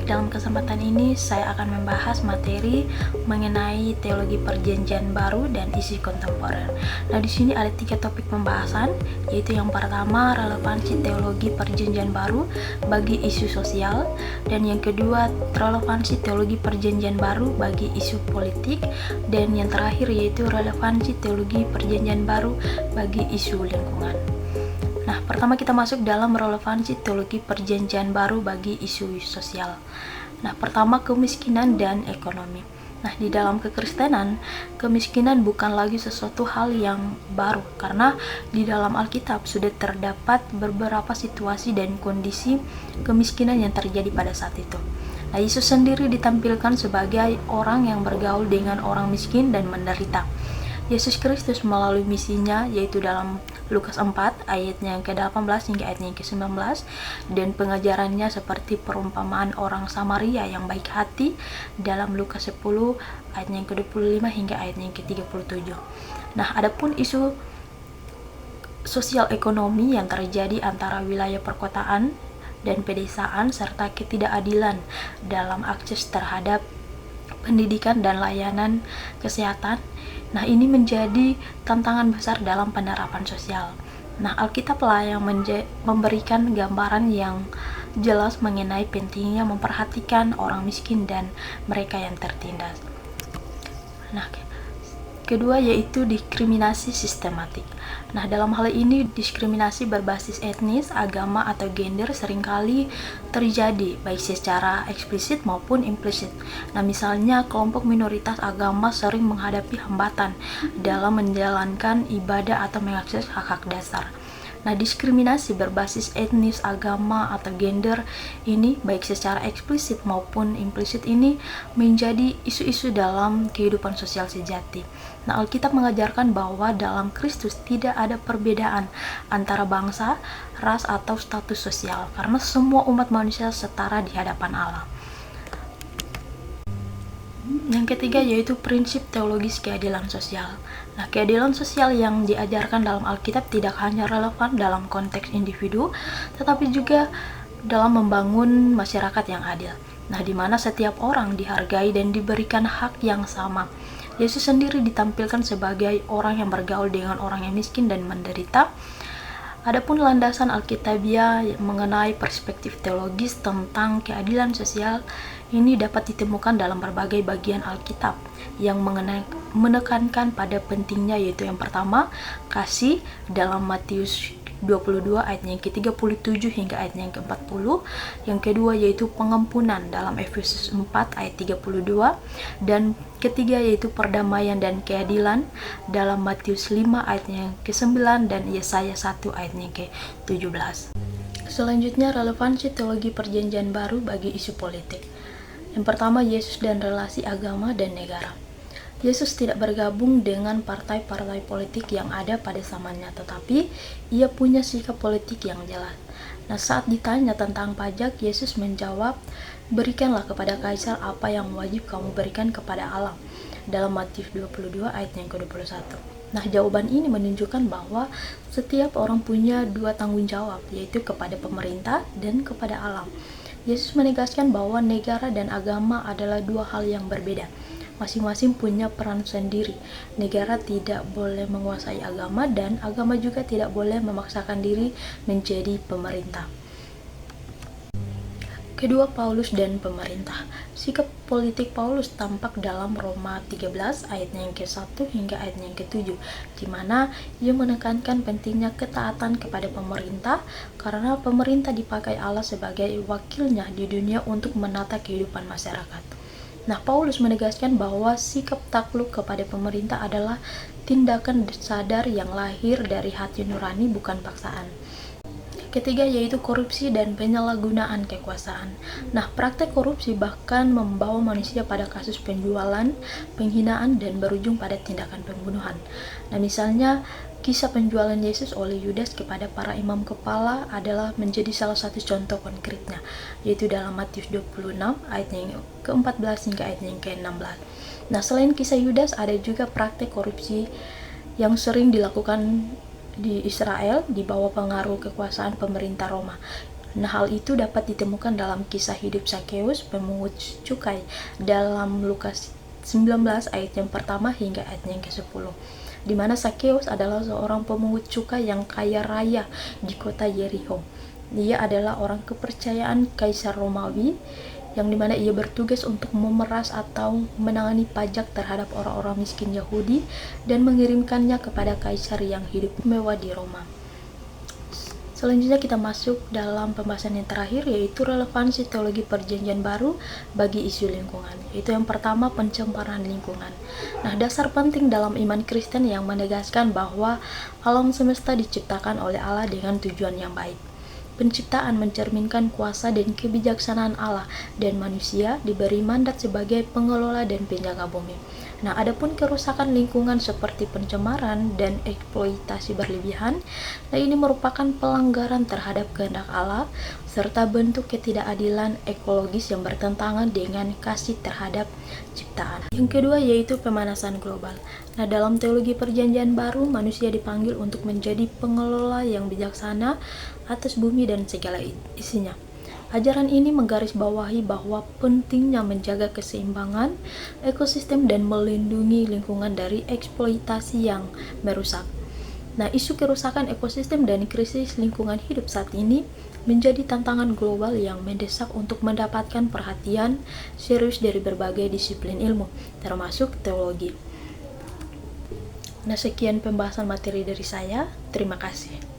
Baik, dalam kesempatan ini saya akan membahas materi mengenai teologi perjanjian baru dan isi kontemporer. Nah, di sini ada 3 topik pembahasan, yaitu yang pertama relevansi teologi perjanjian baru bagi isu sosial, dan yang kedua relevansi teologi perjanjian baru bagi isu politik, dan yang terakhir yaitu relevansi teologi perjanjian baru bagi isu lingkungan. Nah, pertama kita masuk dalam relevansi teologi perjanjian baru bagi isu sosial. Nah, pertama kemiskinan dan ekonomi. Nah, di dalam kekristenan, kemiskinan bukan lagi sesuatu hal yang baru, karena di dalam Alkitab sudah terdapat beberapa situasi dan kondisi kemiskinan yang terjadi pada saat itu. Nah, Yesus sendiri ditampilkan sebagai orang yang bergaul dengan orang miskin dan menderita. Yesus Kristus melalui misinya, yaitu dalam Lukas 4 ayatnya yang ke-18 hingga ayatnya yang ke-19, dan pengajarannya seperti perumpamaan orang Samaria yang baik hati dalam Lukas 10 ayatnya yang ke-25 hingga ayatnya yang ke-37. Nah, adapun isu sosial ekonomi yang terjadi antara wilayah perkotaan dan pedesaan serta ketidakadilan dalam akses terhadap pendidikan dan layanan kesehatan. Nah, ini menjadi tantangan besar dalam penerapan sosial. Nah, Alkitab lah yang memberikan gambaran yang jelas mengenai pentingnya memperhatikan orang miskin dan mereka yang tertindas. Nah, kedua yaitu diskriminasi sistematik. Nah, dalam hal ini diskriminasi berbasis etnis, agama, atau gender seringkali terjadi baik secara eksplisit maupun implisit. Nah, misalnya kelompok minoritas agama sering menghadapi hambatan dalam menjalankan ibadah atau mengakses hak-hak dasar. Nah, diskriminasi berbasis etnis, agama, atau gender ini baik secara eksplisit maupun implisit ini menjadi isu-isu dalam kehidupan sosial sejati. Nah, Alkitab mengajarkan bahwa dalam Kristus tidak ada perbedaan antara bangsa, ras, atau status sosial, karena semua umat manusia setara di hadapan Allah. Yang ketiga yaitu prinsip teologis keadilan sosial. Nah, keadilan sosial yang diajarkan dalam Alkitab tidak hanya relevan dalam konteks individu, tetapi juga dalam membangun masyarakat yang adil. Nah, di mana setiap orang dihargai dan diberikan hak yang sama. Yesus sendiri ditampilkan sebagai orang yang bergaul dengan orang yang miskin dan menderita. Adapun landasan Alkitabiah mengenai perspektif teologis tentang keadilan sosial ini dapat ditemukan dalam berbagai bagian Alkitab yang menekankan pada pentingnya, yaitu yang pertama, kasih dalam Matius 22 ayatnya yang ke-37 hingga ayatnya yang ke-40. Yang kedua yaitu pengampunan dalam Efesus 4 ayat 32, dan ketiga yaitu perdamaian dan keadilan dalam Matius 5 ayatnya yang ke-9 dan Yesaya 1 ayatnya yang ke-17. Selanjutnya relevansi teologi perjanjian baru bagi isu politik. Yang pertama, Yesus dan relasi agama dan negara. Yesus tidak bergabung dengan partai-partai politik yang ada pada zamannya, tetapi ia punya sikap politik yang jelas. Nah, saat ditanya tentang pajak, Yesus menjawab, "Berikanlah kepada Kaisar apa yang wajib kamu berikan kepada Allah." Dalam Matius 22 ayat yang ke-21. Nah, jawaban ini menunjukkan bahwa setiap orang punya 2 tanggung jawab, yaitu kepada pemerintah dan kepada Allah. Yesus menegaskan bahwa negara dan agama adalah 2 hal yang berbeda. Masing-masing punya peran sendiri. Negara tidak boleh menguasai agama, dan agama juga tidak boleh memaksakan diri menjadi pemerintah. Kedua, Paulus dan pemerintah. Sikap politik Paulus tampak dalam Roma 13 ayatnya yang ke-1 hingga ayatnya yang ke-7, di mana ia menekankan pentingnya ketaatan kepada pemerintah karena pemerintah dipakai Allah sebagai wakilnya di dunia untuk menata kehidupan masyarakat. Nah, Paulus menegaskan bahwa sikap takluk kepada pemerintah adalah tindakan sadar yang lahir dari hati nurani, bukan paksaan. Ketiga yaitu korupsi dan penyalahgunaan kekuasaan. Nah, praktek korupsi bahkan membawa manusia pada kasus penjualan, penghinaan, dan berujung pada tindakan pembunuhan. Nah, misalnya kisah penjualan Yesus oleh Yudas kepada para imam kepala adalah menjadi salah satu contoh konkretnya, yaitu dalam Matius 26 ayatnya yang ke-14 hingga ayatnya yang ke-16. Nah, selain kisah Yudas, ada juga praktek korupsi yang sering dilakukan di Israel di bawah pengaruh kekuasaan pemerintah Roma. Nah, hal itu dapat ditemukan dalam kisah hidup Sakeus, pemungut cukai, dalam Lukas 19 ayat yang pertama hingga ayat yang ke-10. Di mana Sakeus adalah seorang pemungut cukai yang kaya raya di kota Yeriko. Dia adalah orang kepercayaan Kaisar Romawi, yang dimana ia bertugas untuk memeras atau menangani pajak terhadap orang-orang miskin Yahudi dan mengirimkannya kepada Kaisar yang hidup mewah di Roma. Selanjutnya kita masuk dalam pembahasan yang terakhir, yaitu relevansi teologi perjanjian baru bagi isu lingkungan. Yaitu yang pertama, pencemaran lingkungan. Nah, dasar penting dalam iman Kristen yang menegaskan bahwa alam semesta diciptakan oleh Allah dengan tujuan yang baik. Penciptaan mencerminkan kuasa dan kebijaksanaan Allah, dan manusia diberi mandat sebagai pengelola dan penjaga bumi. Nah, adapun kerusakan lingkungan seperti pencemaran dan eksploitasi berlebihan, nah ini merupakan pelanggaran terhadap kehendak Allah serta bentuk ketidakadilan ekologis yang bertentangan dengan kasih terhadap ciptaan. Yang kedua yaitu pemanasan global. Nah, dalam teologi perjanjian baru, manusia dipanggil untuk menjadi pengelola yang bijaksana atas bumi dan segala isinya. Ajaran ini menggarisbawahi bahwa pentingnya menjaga keseimbangan ekosistem dan melindungi lingkungan dari eksploitasi yang merusak. Nah, isu kerusakan ekosistem dan krisis lingkungan hidup saat ini menjadi tantangan global yang mendesak untuk mendapatkan perhatian serius dari berbagai disiplin ilmu, termasuk teologi. Nah, sekian pembahasan materi dari saya. Terima kasih.